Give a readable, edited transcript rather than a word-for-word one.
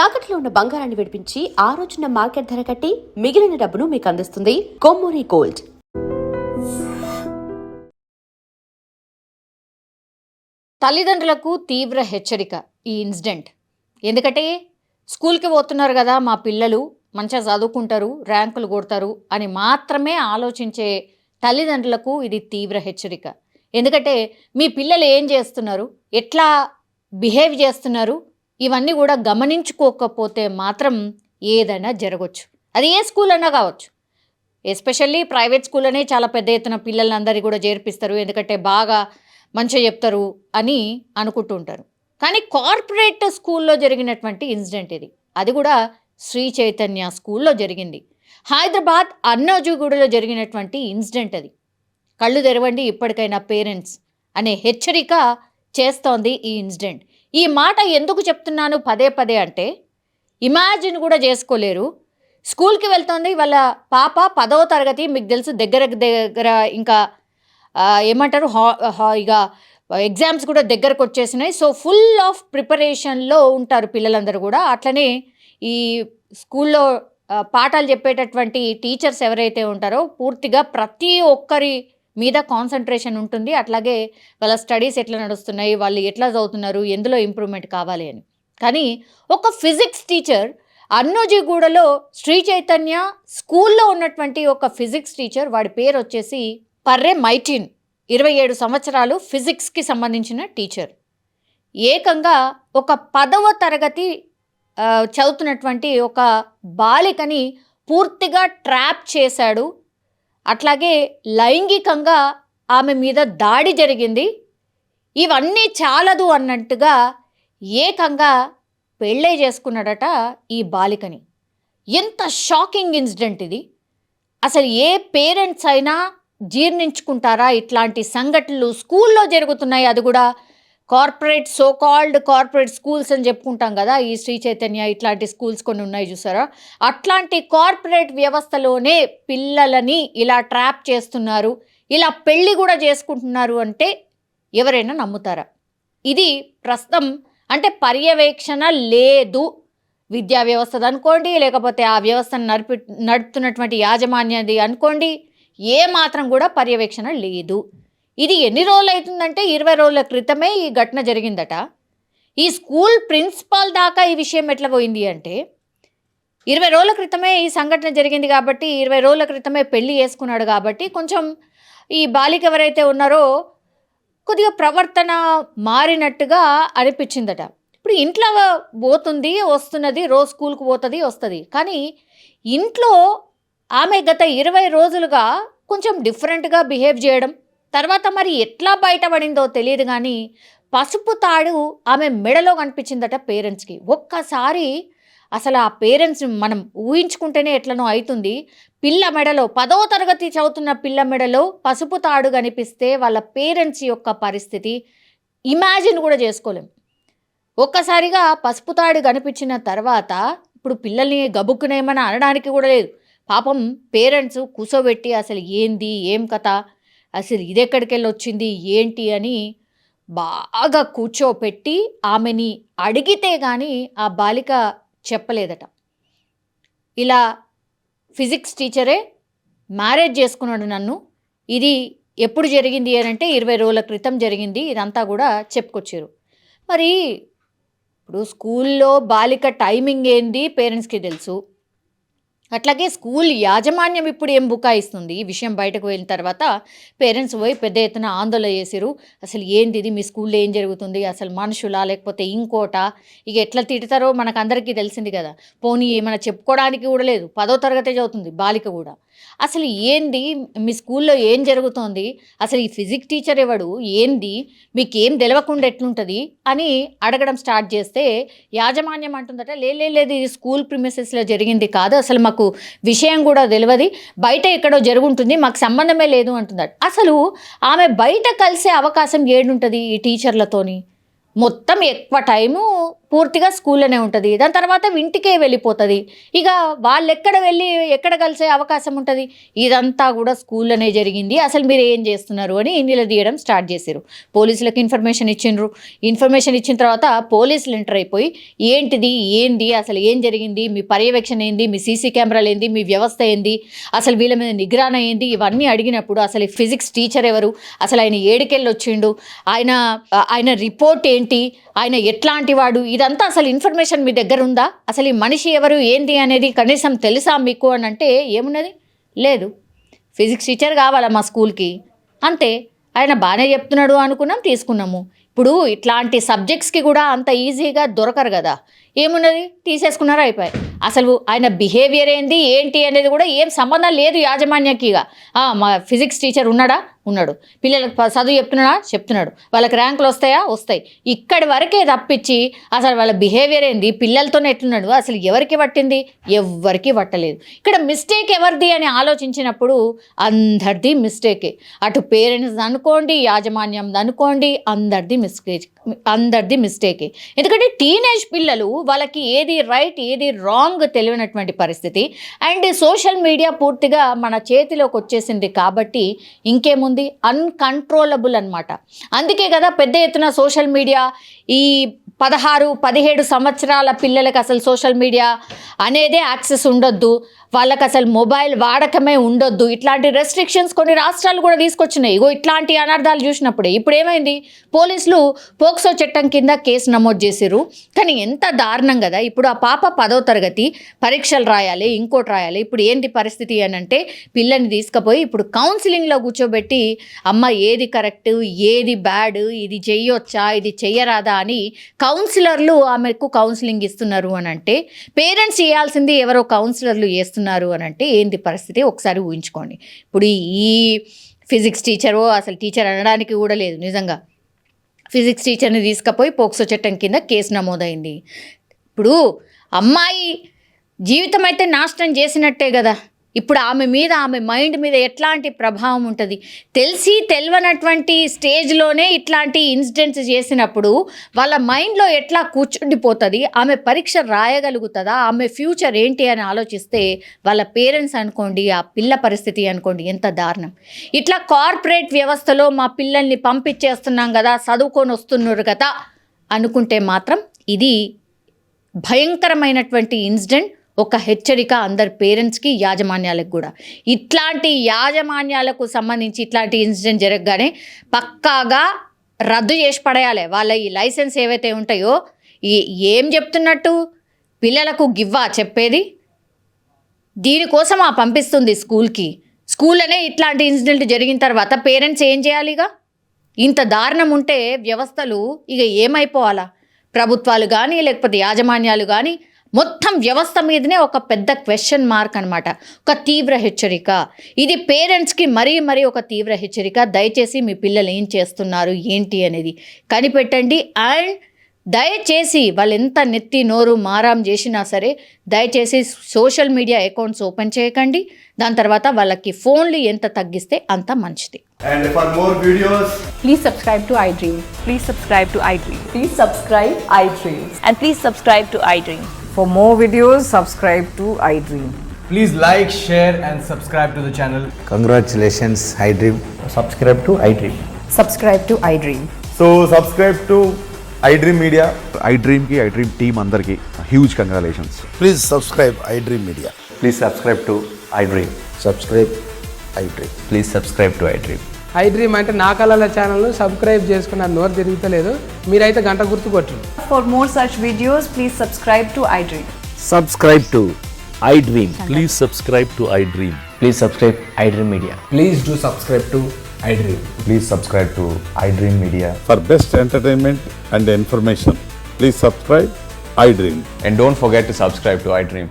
తాకట్లో ఉన్న బంగారాన్ని విడిపించి ఆ రోజున మార్కెట్ ధర కట్టి మిగిలిన డబ్బును మీకు అందిస్తుంది కొమ్మూరి గోల్డ్. తల్లిదండ్రులకు తీవ్ర హెచ్చరిక ఈ ఇన్సిడెంట్. ఎందుకంటే స్కూల్కి పోతున్నారు కదా మా పిల్లలు, మంచిగా చదువుకుంటారు, ర్యాంకులు కొడతారు అని మాత్రమే ఆలోచించే తల్లిదండ్రులకు ఇది తీవ్ర హెచ్చరిక. ఎందుకంటే మీ పిల్లలు ఏం చేస్తున్నారు, ఎట్లా బిహేవ్ చేస్తున్నారు, ఇవన్నీ కూడా గమనించుకోకపోతే మాత్రం ఏదైనా జరగవచ్చు. అది ఏ స్కూల్ అన్నా కావచ్చు. ఎస్పెషల్లీ ప్రైవేట్ స్కూల్ అనే చాలా పెద్ద ఎత్తున పిల్లలందరినీ కూడా చేర్పిస్తారు, ఎందుకంటే బాగా మంచిగా చెప్తారు అని అనుకుంటూ ఉంటారు. కానీ కార్పొరేట్ స్కూల్లో జరిగినటువంటి ఇన్సిడెంట్ ఇది. అది కూడా శ్రీ చైతన్య స్కూల్లో జరిగింది. హైదరాబాద్ అన్నాజీగూడలో జరిగినటువంటి ఇన్సిడెంట్ అది. కళ్ళు తెరవండి ఇప్పటికైనా పేరెంట్స్ అనే హెచ్చరిక చేస్తోంది ఈ ఇన్సిడెంట్. ఈ మాట ఎందుకు చెప్తున్నాను పదే పదే అంటే, ఇమాజిన్ కూడా చేసుకోలేరు. స్కూల్కి వెళ్తోంది వాళ్ళ పాప, 10వ తరగతి. మీకు తెలుసు దగ్గర ఇంకా ఏమంటారు ఇక ఎగ్జామ్స్ కూడా దగ్గరకు వచ్చేసినాయి. సో ఫుల్ ఆఫ్ ప్రిపరేషన్లో ఉంటారు పిల్లలందరూ కూడా. అట్లనే ఈ స్కూల్లో పాఠాలు చెప్పేటటువంటి టీచర్స్ ఎవరైతే ఉంటారో పూర్తిగా ప్రతి ఒక్కరి మీద కాన్సన్ట్రేషన్ ఉంటుంది. అట్లాగే వాళ్ళ స్టడీస్ ఎట్లా నడుస్తున్నాయి, వాళ్ళు ఎట్లా చదువుతున్నారు, ఎందులో ఇంప్రూవ్మెంట్ కావాలి అని. కానీ ఒక ఫిజిక్స్ టీచర్ అన్నోజీగూడలో శ్రీ చైతన్య స్కూల్లో ఉన్నటువంటి ఒక ఫిజిక్స్ టీచర్, వాడి పేరు వచ్చేసి పర్రే మైటీన్, 27 సంవత్సరాలు, ఫిజిక్స్కి సంబంధించిన టీచర్. ఏకంగా ఒక 10వ తరగతి చదువుతున్నటువంటి ఒక బాలికని పూర్తిగా ట్రాప్ చేశాడు. అట్లాగే లైంగికంగా ఆమె మీద దాడి జరిగింది. ఇవన్నీ చాలదు అన్నట్టుగా ఏకంగా పెళ్ళే చేసుకున్నాడట ఈ బాలికని. ఎంత షాకింగ్ ఇన్సిడెంట్ ఇది. అసలు ఏ పేరెంట్స్ అయినా జీర్ణించుకుంటారా ఇట్లాంటి సంఘటనలు? స్కూల్లో జరుగుతున్నాయి, అది కూడా corporate, so called corporate schools అని చెప్పుకుంటాం కదా. ఈ శ్రీ చైతన్య ఇట్లాంటి స్కూల్స్ కొన్ని ఉన్నాయి చూసారా. అట్లాంటి కార్పొరేట్ వ్యవస్థలోనే పిల్లలని ఇలా ట్రాప్ చేస్తున్నారు, ఇలా పెళ్ళి కూడా చేసుకుంటున్నారు అంటే ఎవరైనా నమ్ముతారా? ఇది ప్రస్తుతం అంటే పర్యవేక్షణ లేదు విద్యా వ్యవస్థది అనుకోండి, లేకపోతే ఆ వ్యవస్థను నడుపుతున్నటువంటి యాజమాన్యది అనుకోండి, ఏ మాత్రం కూడా పర్యవేక్షణ లేదు. ఇది ఎన్ని రోజులు అవుతుందంటే 20 రోజుల క్రితమే ఈ ఘటన జరిగిందట. ఈ స్కూల్ ప్రిన్సిపాల్ దాకా ఈ విషయం ఎట్లా పోయింది అంటే, 20 రోజుల క్రితమే ఈ సంఘటన జరిగింది కాబట్టి, 20 రోజుల క్రితమే పెళ్లి చేసుకున్నాడు కాబట్టి కొంచెం ఈ బాలిక ఎవరైతే ఉన్నారో కొద్దిగా ప్రవర్తన మారినట్టుగా అనిపించిందట. ఇప్పుడు ఇంట్లో పోతుంది, వస్తున్నది, రోజు స్కూల్కి పోతుంది, వస్తుంది. కానీ ఇంట్లో ఆమె గత 20 రోజులుగా కొంచెం డిఫరెంట్గా బిహేవ్ చేయడం, తర్వాత మరి ఎట్లా బయటపడిందో తెలియదు కానీ పసుపు తాడు ఆమె మెడలో కనిపించిందట పేరెంట్స్కి. ఒక్కసారి అసలు ఆ పేరెంట్స్ మనం ఊహించుకుంటేనే ఎట్లనో అవుతుంది. పిల్ల మెడలో, 10వ తరగతి చదువుతున్న పిల్ల మెడలో పసుపు తాడు కనిపిస్తే వాళ్ళ పేరెంట్స్ యొక్క పరిస్థితి ఇమాజిన్ కూడా చేసుకోలేం. ఒక్కసారిగా పసుపు తాడు కనిపించిన తర్వాత ఇప్పుడు పిల్లల్ని గబుక్కునేమని అనడానికి కూడా లేదు. పాపం పేరెంట్స్ కూసోబెట్టి అసలు ఏంది, ఏం కథ, అసలు ఇది ఎక్కడికి వెళ్ళి వచ్చింది ఏంటి అని బాగా కూర్చోపెట్టి ఆమెని అడిగితే కానీ ఆ బాలిక చెప్పలేదట. ఇలా ఫిజిక్స్ టీచరే మ్యారేజ్ చేసుకున్నాడు నన్ను, ఇది ఎప్పుడు జరిగింది అని అంటే 20 రోజుల క్రితం జరిగింది, ఇదంతా కూడా చెప్పుకొచ్చారు. మరి ఇప్పుడు స్కూల్లో బాలిక టైమింగ్ ఏంది పేరెంట్స్కి తెలుసు. అట్లాగే స్కూల్ యాజమాన్యం ఇప్పుడు ఏం బుకాయిస్తుంది ఈ విషయం బయటకు వెళ్ళిన తర్వాత. పేరెంట్స్ పోయి పెద్ద ఎత్తున ఆందోళన చేసిరు. అసలు ఏంది ఇది, మీ స్కూల్లో ఏం జరుగుతుంది, అసలు మనుషులా లేకపోతే ఇంకోట, ఇక ఎట్లా తిడతారో మనకు అందరికీ తెలిసింది కదా. పోనీ ఏమైనా చెప్పుకోవడానికి కూడా లేదు, 10వ తరగతి చదువుతుంది బాలిక కూడా. అసలు ఏంది మీ స్కూల్లో ఏం జరుగుతోంది, అసలు ఈ ఫిజిక్స్ టీచర్ ఎవడు, ఏంది మీకేం తెలవకుండా ఎట్లుంటుంది అని అడగడం స్టార్ట్ చేస్తే యాజమాన్యం అంటుందట, లేదు ఇది స్కూల్ ప్రిమిసెస్లో జరిగింది కాదు, అసలు మాకు విషయం కూడా తెలియదు, బయట ఎక్కడో జరుగుంటుంది, మాకు సంబంధమే లేదు అంటుందట. అసలు ఆమె బయట కలిసే అవకాశం ఏడుంటుంది ఈ టీచర్లతోని? మొత్తం ఎక్కువ టైము పూర్తిగా స్కూల్లోనే ఉంటుంది. దాని తర్వాత ఇంటికే వెళ్ళిపోతుంది. ఇక వాళ్ళు ఎక్కడ కలిసే అవకాశం ఉంటుంది? ఇదంతా కూడా స్కూల్లోనే జరిగింది, అసలు మీరు ఏం చేస్తున్నారు అని నిలదీయడం స్టార్ట్ చేశారు. పోలీసులకు ఇన్ఫర్మేషన్ ఇచ్చిన తర్వాత పోలీసులు ఎంటర్ అయిపోయి ఏంది అసలు ఏం జరిగింది, మీ పర్యవేక్షణ ఏంది, మీ సీసీ కెమెరాలు ఏంది, మీ వ్యవస్థ ఏంది, అసలు వీళ్ళ మీద నిగ్రహణ ఏంది, ఇవన్నీ అడిగినప్పుడు అసలు ఫిజిక్స్ టీచర్ ఎవరు, అసలు ఆయన ఏడికెళ్ళి వచ్చిండు, ఆయన రిపోర్ట్ ఏంటి, ఆయన ఎట్లాంటి వాడు, ఇదంతా అసలు ఇన్ఫర్మేషన్ మీ దగ్గర ఉందా, అసలు ఈ మనిషి ఎవరు ఏంటి అనేది కనీసం తెలుసా మీకు అని అంటే ఏమున్నది? లేదు. ఫిజిక్స్ టీచర్ కావాలా మా స్కూల్కి, అంతే. ఆయన బాగానే చెప్తున్నాడు అనుకున్నాం, తీసుకున్నాము. ఇప్పుడు ఇట్లాంటి సబ్జెక్ట్స్కి కూడా అంత ఈజీగా దొరకరు కదా, ఏమున్నది తీసేసుకున్నారో అయిపోయి. అసలు ఆయన బిహేవియర్ ఏంటి అనేది కూడా ఏం సంబంధం లేదు యాజమాన్యకి. ఇక మా ఫిజిక్స్ టీచర్ ఉన్నాడు, పిల్లలకు చదువు చెప్తున్నాడు, వాళ్ళకి ర్యాంకులు వస్తాయి, ఇక్కడి వరకే తప్పించి అసలు వాళ్ళ బిహేవియర్ ఏంది, పిల్లలతోనే ఎట్లున్నాడు, అసలు ఎవరికి పట్టింది? ఎవ్వరికి పట్టలేదు. ఇక్కడ మిస్టేక్ ఎవరిది అని ఆలోచించినప్పుడు అందరిది మిస్టేకే. అటు పేరెంట్స్ అనుకోండి, యాజమాన్యం అనుకోండి, అందరిది మిస్టేకే. ఎందుకంటే టీనేజ్ పిల్లలు, వాళ్ళకి ఏది రైట్ ఏది రాంగ్ తెలియనటువంటి పరిస్థితి. అండ్ సోషల్ మీడియా పూర్తిగా మన చేతిలోకి వచ్చేసింది కాబట్టి ఇంకేముంది, అన్కంట్రోలబుల్ అన్నమాట. అందుకే కదా పెద్ద ఎత్తున సోషల్ మీడియా ఈ 16-17 సంవత్సరాల పిల్లలకి అసలు సోషల్ మీడియా అనేదే యాక్సెస్ ఉండొద్దు, వాళ్ళకి అసలు మొబైల్ వాడకమే ఉండొద్దు, ఇట్లాంటి రెస్ట్రిక్షన్స్ కొన్ని రాష్ట్రాలు కూడా తీసుకొచ్చినాయి. ఇగో ఇట్లాంటి అనర్థాలు చూసినప్పుడే ఇప్పుడు ఏమైంది, పోలీసులు పోక్సో చట్టం కింద కేసు నమోదు చేసిర్రు. కానీ ఎంత దారుణం కదా. ఇప్పుడు ఆ పాప 10వ తరగతి పరీక్షలు రాయాలి, ఇంకోటి రాయాలి. ఇప్పుడు ఏంటి పరిస్థితి అని అంటే పిల్లని తీసుకుపోయి ఇప్పుడు కౌన్సిలింగ్లో కూర్చోబెట్టి అమ్మ ఏది కరెక్ట్ ఏది బ్యాడ్, ఇది చెయ్యొచ్చా ఇది చెయ్యరాదా అని కౌన్సిలర్లు ఆమెకు కౌన్సిలింగ్ ఇస్తున్నారు అని అంటే, పేరెంట్స్ చేయాల్సింది ఎవరో కౌన్సిలర్లు చేస్తున్నారు అని అంటే ఏంది పరిస్థితి ఒకసారి ఊహించుకోండి. ఇప్పుడు ఈ ఫిజిక్స్ టీచరు అసలు టీచర్ అనడానికి కూడా లేదు నిజంగా. ఫిజిక్స్ టీచర్ని తీసుకుపోయి పోక్సో చట్టం కింద కేసు నమోదైంది. ఇప్పుడు అమ్మాయి జీవితం అయితే నాశనం చేసినట్టే కదా. ఇప్పుడు ఆమె మైండ్ మీద ఎట్లాంటి ప్రభావం ఉంటుంది? తెలియనటువంటి స్టేజ్లోనే ఇట్లాంటి ఇన్సిడెంట్స్ చేసినప్పుడు వాళ్ళ మైండ్లో ఎట్లా కూర్చుండిపోతుంది? ఆమె పరీక్ష రాయగలుగుతుందా? ఆమె ఫ్యూచర్ ఏంటి అని ఆలోచిస్తే వాళ్ళ పేరెంట్స్ అనుకోండి, ఆ పిల్ల పరిస్థితి అనుకోండి ఎంత దారుణం. ఇట్లా కార్పొరేట్ వ్యవస్థలో మా పిల్లల్ని పంపించేస్తున్నాం కదా, చదువుకొని వస్తున్నారు కదా అనుకుంటే మాత్రం ఇది భయంకరమైనటువంటి ఇన్సిడెంట్, ఒక హెచ్చరిక అందరి పేరెంట్స్కి, యాజమాన్యాలకు కూడా. ఇట్లాంటి యాజమాన్యాలకు సంబంధించి ఇట్లాంటి ఇన్సిడెంట్ జరగగానే పక్కాగా రద్దు చేసి పడేయాలి. వాళ్ళ ఈ లైసెన్స్ ఏవైతే ఉంటాయో ఏం చెప్తున్నట్టు పిల్లలకు గివ్వా చెప్పేది, దీనికోసం పంపిస్తుంది స్కూల్లోనే ఇట్లాంటి ఇన్సిడెంట్ జరిగిన తర్వాత పేరెంట్స్ ఏం చేయాలి? ఇక ఇంత దారుణం ఉంటే వ్యవస్థలు ఇక ఏమైపోవాలా? ప్రభుత్వాలు కానీ లేకపోతే యాజమాన్యాలు కానీ మొత్తం వ్యవస్థ మీదనే ఒక పెద్ద క్వశ్చన్ మార్క్ అనమాట. ఒక తీవ్ర హెచ్చరిక ఇది పేరెంట్స్కి, మరీ ఒక తీవ్ర హెచ్చరిక. దయచేసి మీ పిల్లలు ఏం చేస్తున్నారు ఏంటి అనేది కనిపెట్టండి. అండ్ దయచేసి వాళ్ళు ఎంత నెత్తి నోరు మారాం చేసినా సరే దయచేసి సోషల్ మీడియా అకౌంట్స్ ఓపెన్ చేయకండి. దాని తర్వాత వాళ్ళకి ఫోన్లు ఎంత తగ్గిస్తే అంత మంచిది. And for more videos, Please subscribe to iDream. Please subscribe to iDream. Please subscribe iDream. And please subscribe to iDream. For more videos, subscribe to iDream. please like, share and subscribe to the channel. Congratulations, iDream. Subscribe to iDream. Subscribe to iDream. So subscribe to iDream Media. iDream ki iDream team andarki huge congratulations. Please subscribe iDream Media. Please subscribe to iDream. Subscribe iDream. Please subscribe to iDream. iDream అంటే నా కళల ఛానల్ను subscribe చేసుకున్న నోరు తిరుగుతలేదు, మీరైతే గంట గుర్తు కొట్టండి. For more such videos, please subscribe to iDream. Subscribe to iDream. Please subscribe to iDream. Please subscribe iDream Media. Please do subscribe to iDream. Please subscribe to iDream Media. For best entertainment and information, please subscribe iDream. And don't forget to subscribe to iDream.